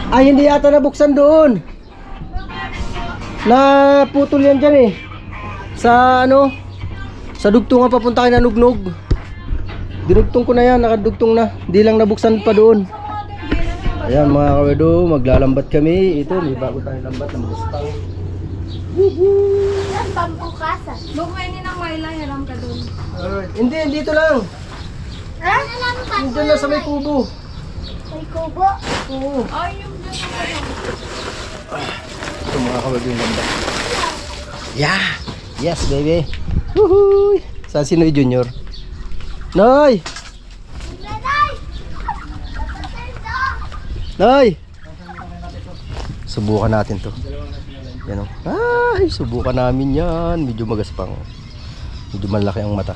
Ay, hindi yata nabuksan doon. Naputol yan dyan eh. Sa ano? Sa dugtungan papunta kay Nanugnog. Dinugtong ko na yan, nakadugtong na. Hindi lang nabuksan pa doon. Ayan mga kawedo, maglalambat kami. Ito, may bago tayong lambat na Mustang. Yan, pambukasan. Bukmainin ng Mayla, yaram ka doon. Alright. Hindi, dito lang. Ha? Dito lang sa may kubo. May kubo? Oo. Ay, yung dyan sa kayo. Ito mga kawedo yung lambat. Yeah! Yes, baby. Woohoo! Saan si Noy Junior? Noy! Noy! Subukan natin to. Yan o. Ay, subukan namin yan. Medyo magaspang. Medyo malaki ang mata.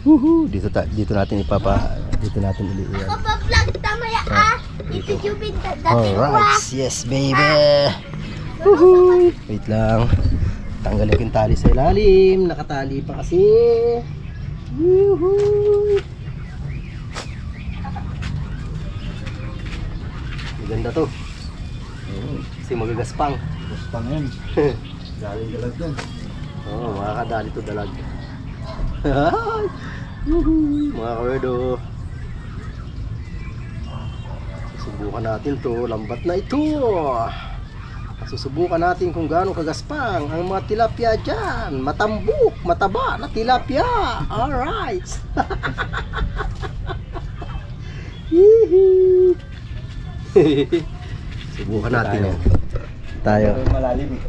Woohoo! Dito natin dito natin iliiyan. Kapag-vlog tamaya Ito yung dating Alright, yes baby. Woohoo! Wait lang. Tanggalin ko yung tali sa ilalim. Nakatali pa kasi. Woohoo! Maganda to. Kasi magagaspang. Gaspang yan. Galing dalag yan. Oo, makakadali to dalag. Woohoo! Mga kawedo. Susubukan natin to. Lambat na ito. Susubukan natin kung gaano kagaspang ang mga tilapia dyan. Matambuk, mataba na tilapia. Alright. Subukan natin yan. Tayo. Malalim eh.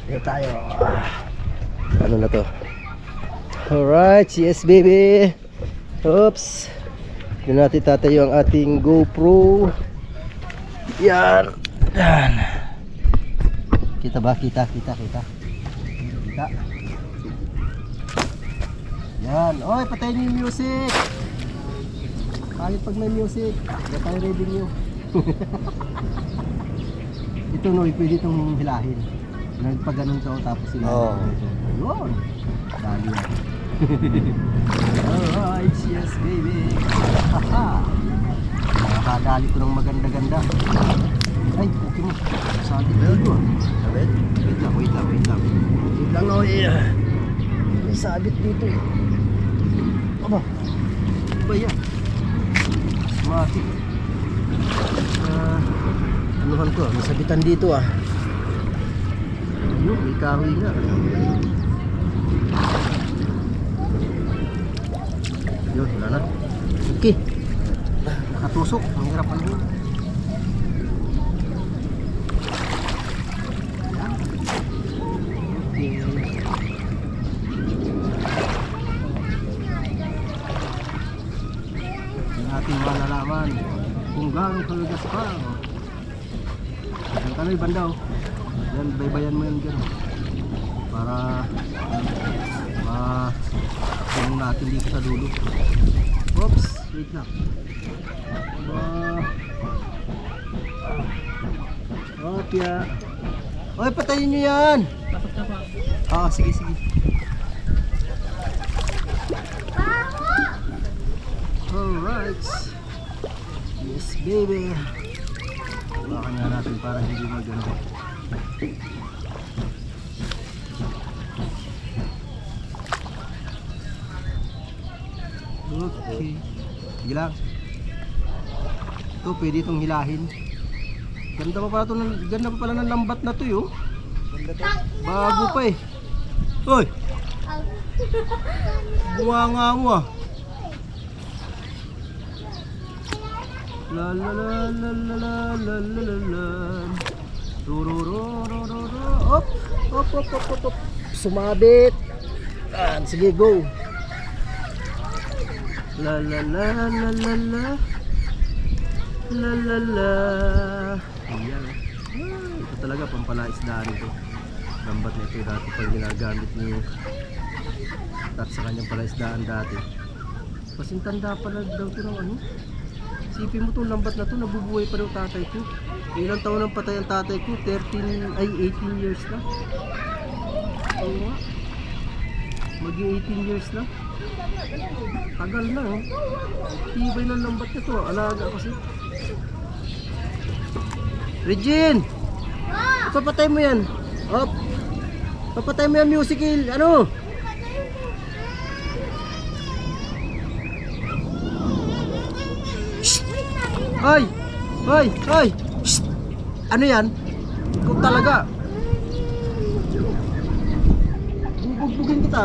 Ito tayo. Ano na to? Alright, yes baby. Oops. Doon natin tatayo ang ating GoPro. Yan. Yan. Kita ba? Kita. Yan. Oy, patayin niyo yung music. Kahit pag may music, na tayo ready niyo. Ito Noy, pwede itong hilahin. Nagpaganon ka o tapos hilahin. Oo. Ayun. Dali yan. Alright, yes baby. Haha. Nakakadali ko ng maganda-ganda. Ay, okay mo. Sabi dito ah. Sabit? Wait lang. Wait lang Noy. May sabit dito eh. Aba. Ano ba yan? Matik. Anuhan ko, may sabitan dito ah. Ayun, may kahoy nga. Yun, wala na. Okay. Nakatusok, mahirap ano yun. Okay. Natin malalaman kung gaano kagaspang. Ang kanoy bandaw. Yan, baybayan mo yan dyan. Para tingnan natin dito sa dulo. Oops, wait lang. Opya. Oy, patayin nyo yan. Sige. Alright. Yes baby. Baka nga natin para hindi maganda. Okay. Sige lang. Ito pwede itong hilahin. Ganda pa pala ng lambat na to yun. Bago pa eh. Hoy! Buwanga mo ah. La la la la la la la la la la. Op. Sumabit. Sige, go. La la la la la la. La la la. Ayan. Ito talaga pampalaisdaan ito. Lambat na ito dati pag ginagamit niyo. At sa kanyang palaisdaan dati. Pasintanda pala daw ito ng ano. Isipin mo itong lambat na ito, nabubuhay pa rin tatay ko. Ilang taon ang patay ang tatay ko? 18 years na. Oo nga. Maging 18 years na. Tagal na oh. Tibay ng lambat nito. Alaga kasi. Regine! Papatay mo yan. Op. Papatay mo yan musical. Ano? Hoy! Hoy! Hoy! Shh! Ano yan? Ikaw talaga. Bubugbugin kita.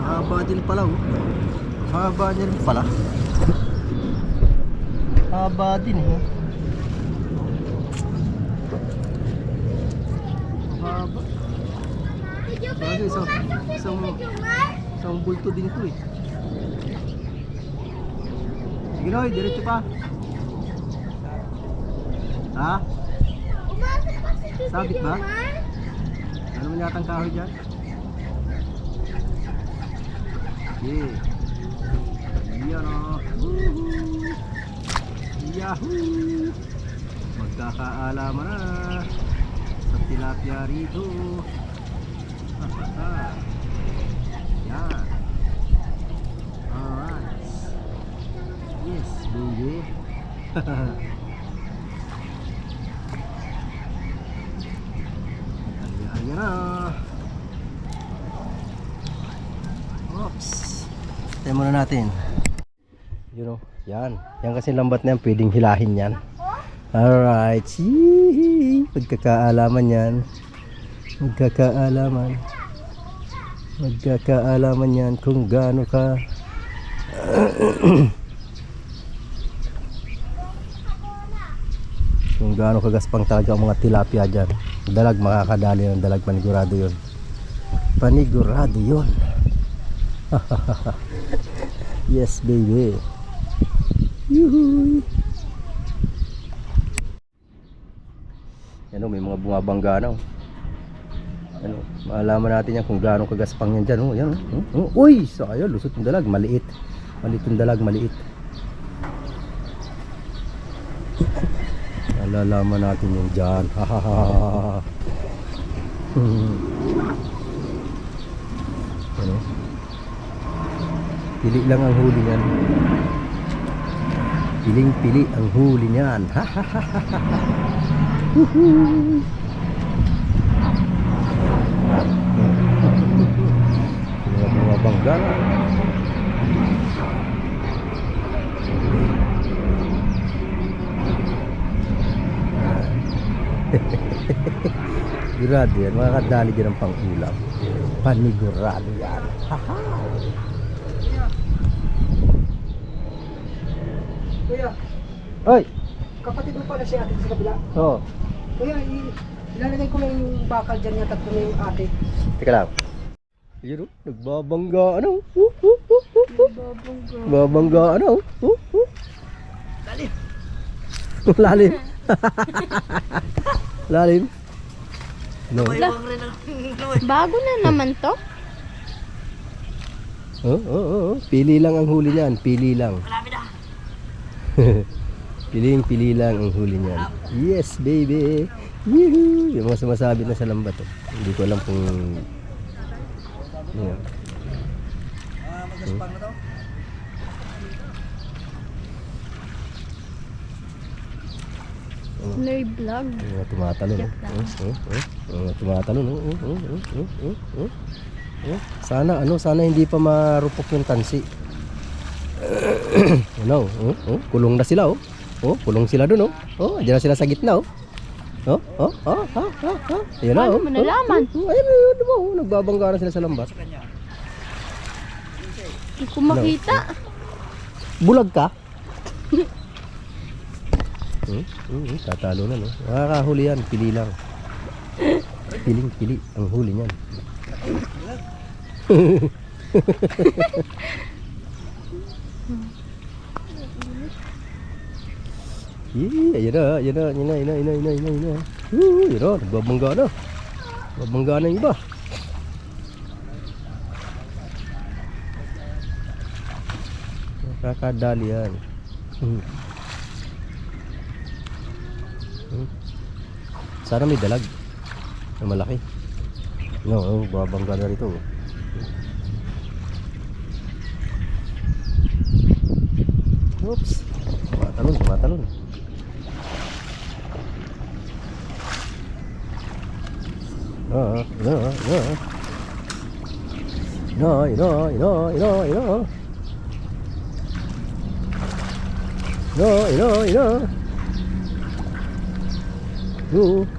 Haba din pala oh. Haba din pala. Haba din eh. Haba. Bagay isang bulto din ito eh. Sige Noy, diretso pa. Ha? Sabit ba? Ano man yata ang kahoy dyan? Yeah. Yan o. Yahoo! Magkakaalaman na sa tilapia rito. Yan. Alright. Yes, baby. Ayan na. Oops. Tayo muna natin. You know, yan. Yan kasi lambat na yan. Pwedeng hilahin yan. Alright. Magkakaalaman yan. Magkakaalaman. Magkakaalaman yan kung gaano ka kung gaano kagaspang talaga ang mga tilapia dyan. Dalag, makakadali ng dalag. Panigurado yun. Panigurado yun. Yes baby. Yuhu. Ano, may mga bumabangga na oh. Ano, maalaman natin yan kung gaano kagaspang yan dyan oh. Yan oh. Uy, sayang, lusot yung dalag, maliit. Maliit yung dalag, maliit. Malalaman natin yung dyan. Ano? Pili lang ang huli niyan. Piling-pili ang huli niyan. Mga bangga. Sigurado yan, makakadali dyan ang pang-ulam. Panigurado yan. Haha. Kuya, Oy! kapatid mo pala si ate sa kabila. Oo. Kuya, ilalagay ko na yung bakal dyan yung tatlo na yung ate. Teka lang. Ayun o, nagbabangga ano? Nagbabangga ano? Lalim. Lalim. Lalim. No. Bago na naman to. Oo. Pili lang ang huli niyan. Pili lang. Pili lang ang huli niyan. Yes, baby. Yuhu. Yung mga sumasabit na sa lambat. Oh. Hindi ko alam kung... Yeah. Magaspang na to? Nerd vlog. Mga tumatalon. Mga tumatalon. Sana hindi pa marupok yung tansi. Ano? Kulong na sila oh. Kulong sila doon oh. Diyan na sila sa gitna oh. Ayun na oh. Paano mo nalaman? Ayun diba oh. Nagbabangga na sila sa lambat. Hindi ko makita. Bulag ka? Tatalo na no. Makakahuli yan. Pili lang. Piling-pili ang huli niyan. Ayan na. Yun na. Nagbabangga na. Nagbabangga na yung iba. Nakakadali yan. Sana may dalag na malaki. No, babangga na rito. Oops. Tumatalon.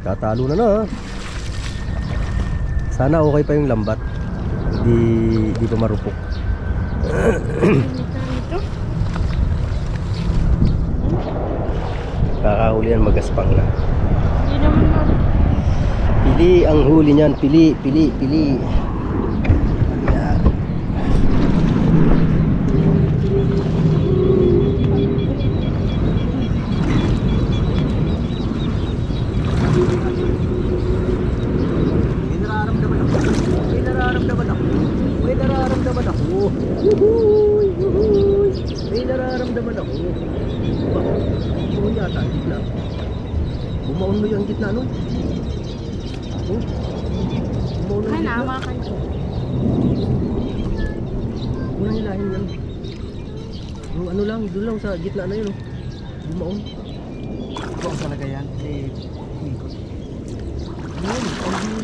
Tatalo na. Sana okay pa yung lambat. Di pa marupok. Kakahuli yan, magaspang na. Hindi naman Pili ang huli niyan, pili. May nararamdaman ako. Oo yata, ang gitna. Bumaon mo yung gitna, no? Bumaon mo yung gitna. Hanawakan ko. Unang hilahin yan. Yung ano lang, doon lang sa gitna na yun, oh. Bumaon. Ito ang talaga yan. Ikot. Yun, ang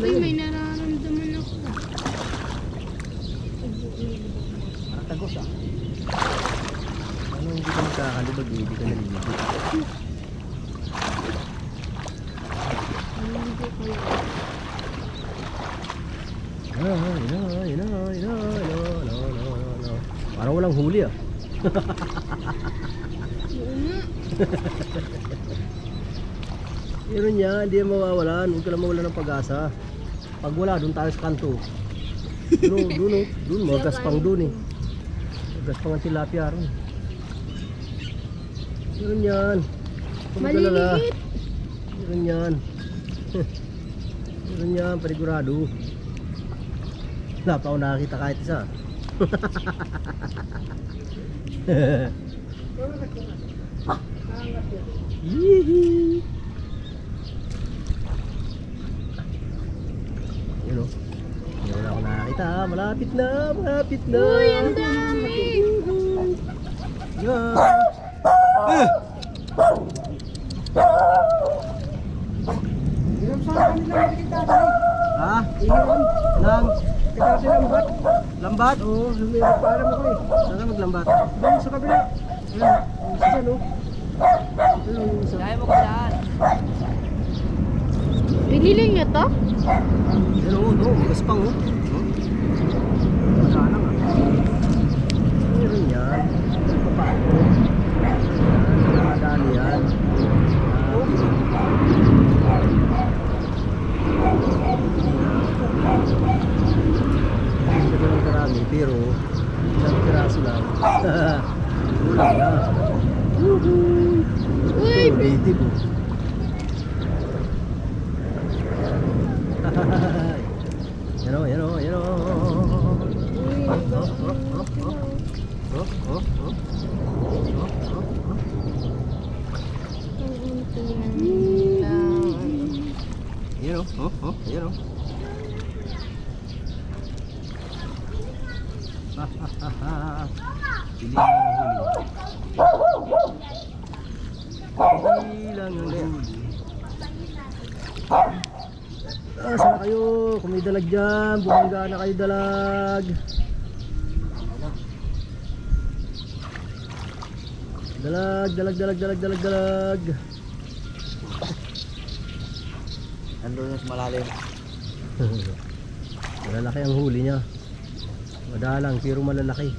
hila Uy, yun. may nararamdaman ako. Parang tagos ah. Ano hindi ka magkakalibag, hindi ka nalilibig. Parang walang huli ah. Meron niya, hindi yan mawawalan. Huwag ka lang mawalan ng pag-asa. Pag wala, doon tayo sa kanto. Doon, magaspang doon eh. Magaspang ang tilapia ron. Meron yan. Maliliit. Meron yan. Meron yan, panigurado. Wala pa ako nakakita kahit isa. Yee! Yun o. Meron ako nakakita. Malapit na. Uy, ang dami. Yan. Hirap sana kanila nakikita tayo. Ha? Lang. Kasi lambat. Lambat? Oo, lumiyak para mo ko eh. Saan ka maglambat? Doon sa kabila. Ayan, isa no. Ito lang yung isa. Kaya mo ka daan. Pinili niyo to? Yan o, no, magaspang o. Wala lang ah. Meron yan. Papaano? Nakadali yan. Hindi ko lang karami, pero isang piraso lang. Kulang na. Uy, Native o. Yan o. Yan o. Pili lang ang huli. Sana kayo, kung may dalag dyan, bumangga na kayo dalag. Dalag. Nandun sa malalim. Malalaki ang huli niya. Madalang pero malalaki.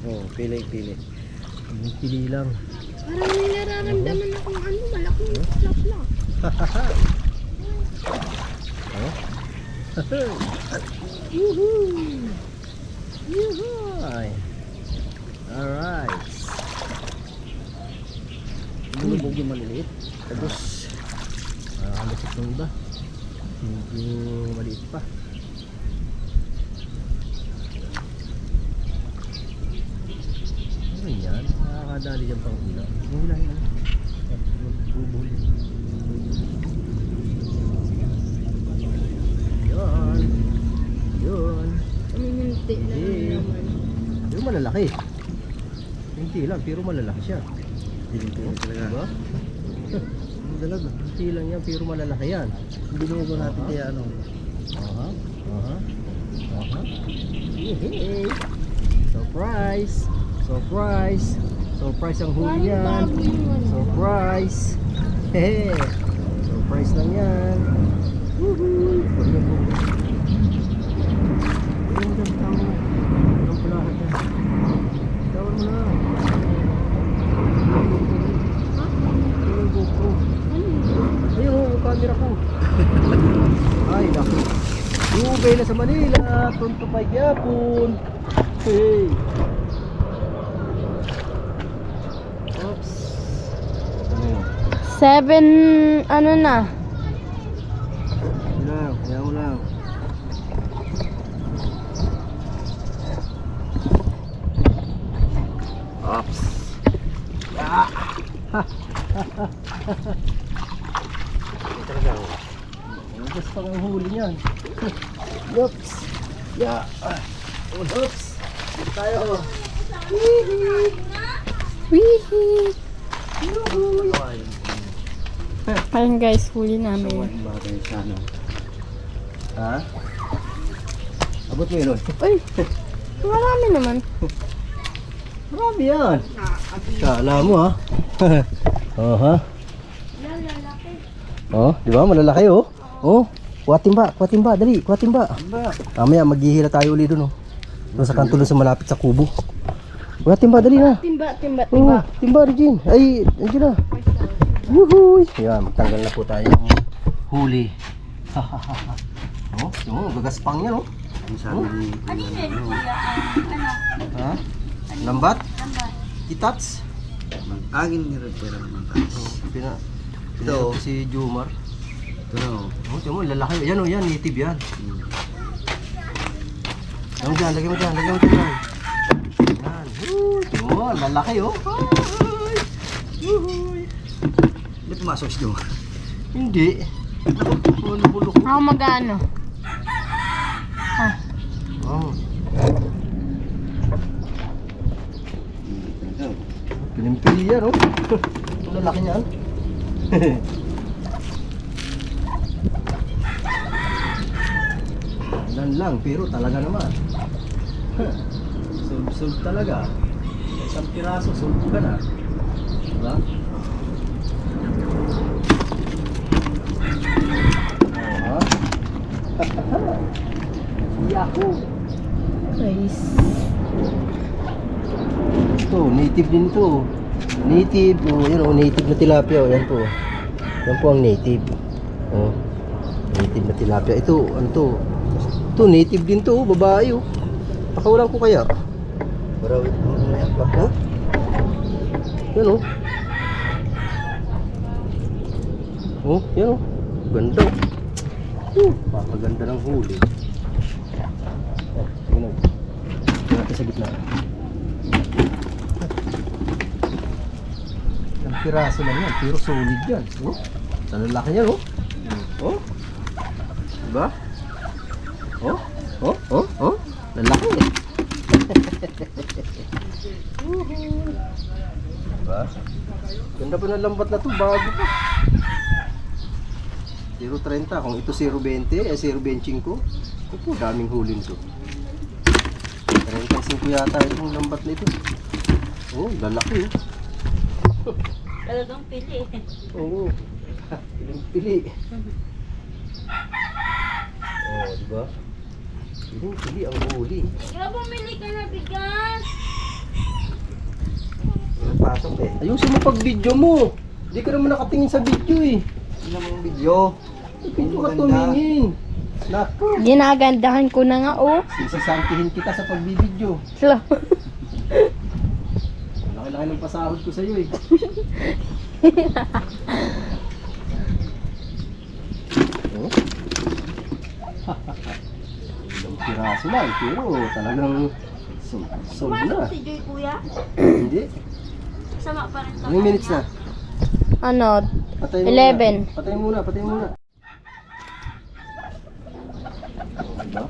Oo, pili. Yung pili lang. parang may nararamdaman akong ano, malaking flap-flap. Yuhuy! Alright. Lumubog yung maliliit. Tapos kalusot ng iba. Medyo maliit pa. Ano yan? makadali dyan pang ilaw. Yung ilaw yun. Bubuhuli. Yun. Yun. Huminti na Eh. naman. Pero malalaki. Hindi lang, pero malalaki siya. Hindi ko talaga. Diba? Talaga. Hindi lang yan, pero malalaki yan. Binugo natin kaya ano. Aha. Aha. Aha. Yehey. Surprise! Surprise! Surprise ang huli yan. Surprise! Hehe. Surprise lang yan. Woohoo! Ganyan po. Ganyan dyan, tawag mo. Ang pulahan dyan. Tawag mo na. Ayun ang GoPro. Ayun ang camera ko. Ay, naku. Ubay na sa Manila. Tunto pa gyapon. Hey. Oops. Ano yun? 7, ano na? Yun lang. Kaya mo lang. Oops. Ah. Ito talaga. Gusto kong huli niyan. Oops. Yeah. Oops. Tayo. Wee! Ayun guys, huli namin. Bagay sa ano. Ha? Abot mo yun. Uy! Marami naman. Marami yan. Kala mo ha. Oh ha. Oh, di ba malalaki oh. Oh, kuha timba, dali, kuha timba. Mamaya maghihila tayo uli doon oh. Doon sa kanto doon sa malapit sa kubo. Kuha timba, dali na. Timba. Oh, timba Regine. Ay, andiyan na. Woohoo! Yan, magtanggal na po tayo ng huli. Oh, yung gagaspang yan oh. Ang sabi ni Ha? Lambat? Kitats? Mag-agin ni Red pero naman taas. Pina Ito. si Jumar. Ito no. Oh, tiyan mo, lalaki. Yan oh, yan, native yan. Lagyan mo dyan, lagyan mo dyan, lagyan mo dyan. Yan. Tiyan mo, lalaki oh. Ay! Yuhuy! Hindi pumasok siya doon. Hindi. Bulok-bulok. Ako mag-ano? Oh. Pilimpili yan oh. Ang lalaki niyan. Ilan lang, pero talaga naman. Sulb talaga. Isang piraso, sulb ka na. Diba? Oh, ha? Yahoo! Guys. Ito, native din to. Native, oh, yan oh, native na tilapia oh, yan po. Yan po ang native. Oh. Native na tilapia. Ito, ano to? Ito, native din to, oh, babae oh. Pakawalan ko kaya. Para may aklap oh. Yan oh. Oh, yan oh. Ganda oh. Papaganda ng huli. Oh, sige na. Natin sa gitna. Ang piraso lang yan, pero solid yan. Oh, sa lalaki yan oh. Oh. Diba? Oh, oh, oh, oh. Lalaki eh. Diba? Ganda pa ng lambat na to, bago pa. 0.30, kung ito 0.20, 0.25. Ito, daming hulin to. 35 yata itong lambat na ito. Oh, lalaki oh. Talagang pili. Oo. Piling-pili. Oh, di ba? Piling-pili ang huli. Ikaw bumili ka na bigas. Pasok eh. Ayusin mo pag-video mo. Hindi ka naman nakatingin sa video eh. Hindi naman yung video. Hindi ka tumingin. Naku. Ginagandahan ko na nga oh. Sisasantihin kita sa pagbibideo. Sila. Laki-laki ng pasahod ko sa'yo eh. Oh. Ilang piraso lang, pero talagang sold na. Si Joy kuya. Hindi. Sama pa rin sa Ilang minutes na? Ano? Patay 11. Patay muna, patay muna. Diba?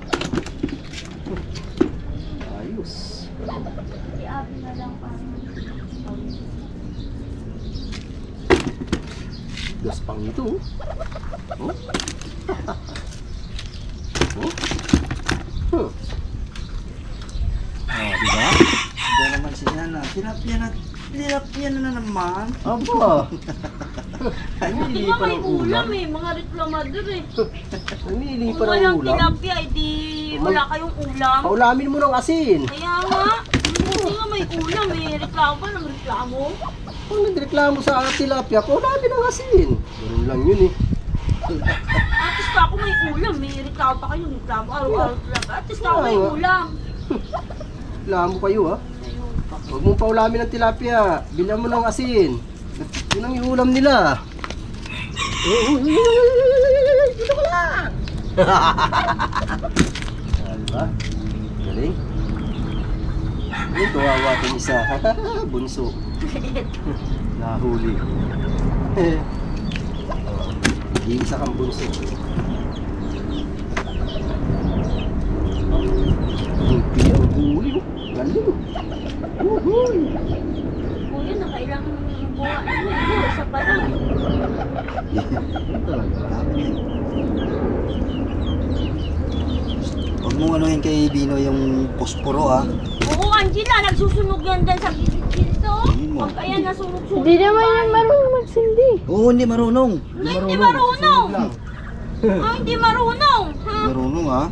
Ayos. Si Abby na lang parang. Gaspang ito. Oh. Oh. Oh. Huh. Ah, diba? Hindi naman siya na. Tilapia na naman. Aba. Di ba may ulam eh, mga reklamador eh. Namili Kung pa ng walang ulam. tilapia, eh di wala kayong ulam. Paulamin mo ng asin. Kaya nga, hindi nga may ulam eh. Reklamo pa ng reklamo. Kung nagreklamo sa tilapia, paulamin ng asin. Ganun lang yun eh. At least pa ako may ulam eh. Reklamo pa kayo, reklamo. Araw-araw tilapia. At least ako may ulam. Reklamo kayo ha. Huwag mong paulamin ng tilapia. Bilang mo ng asin. Yun ang iulam nila. Dito ka lang! Diba? Galing. Ito, kawawa itong isa. Bunso. Nahuli. Isa kang bunso. Hindi ang huli. Galing. Uhuy. Kuya, nakailangan ng buha. Ano ito? Isa pa lang. Huwag mong anuhin kay Bino yung posporo ha. Oo, Angela, nagsusunog yan dyan sa gilid-gilid to. Tingin mo. Huwag kaya nasunog-sunog. Hindi naman yung marunong magsindi. Oo, hindi marunong. Hindi marunong. Ah, hindi marunong. Ha? Marunong ha.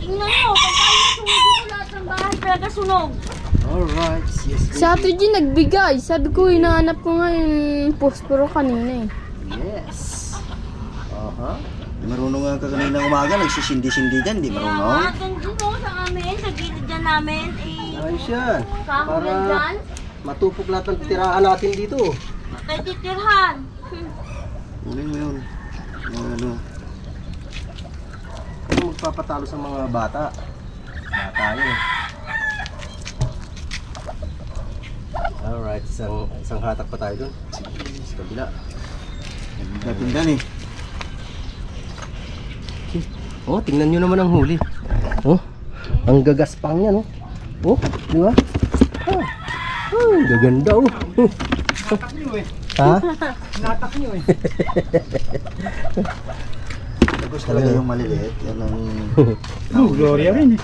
Tingnan mo, pag tayo nasunog dito lahat ng bahay, talaga sunog. Alright. Yes. Si Ate G nagbigay. Sabi ko, hinahanap ko nga yung posporo kanina eh. Yes. Aha. Marunong nga kaganina umaga. Nagsisindi-sindi dyan. Hindi Kaya nga, marunong. doon mo sa amin, sa gilid dyan namin, eh, Ayos yan. kahoy Para dyan, matupok lahat ng tiraan natin dito. kay titirhan. Kunin mo yun. Ano. Ano magpapatalo sa mga bata? Bata yun. Alright, isang hatak pa tayo dun. Sa kabila. Napindan eh. Oh, tingnan nyo naman ang huli. Oh, ang gagaspang yan, oh. Oh, di ba? Ah, ang gaganda, oh. Natak nyo eh. Ha? Natak nyo eh. Tapos talaga yung maliliit. Yan ang... Gloria rin eh.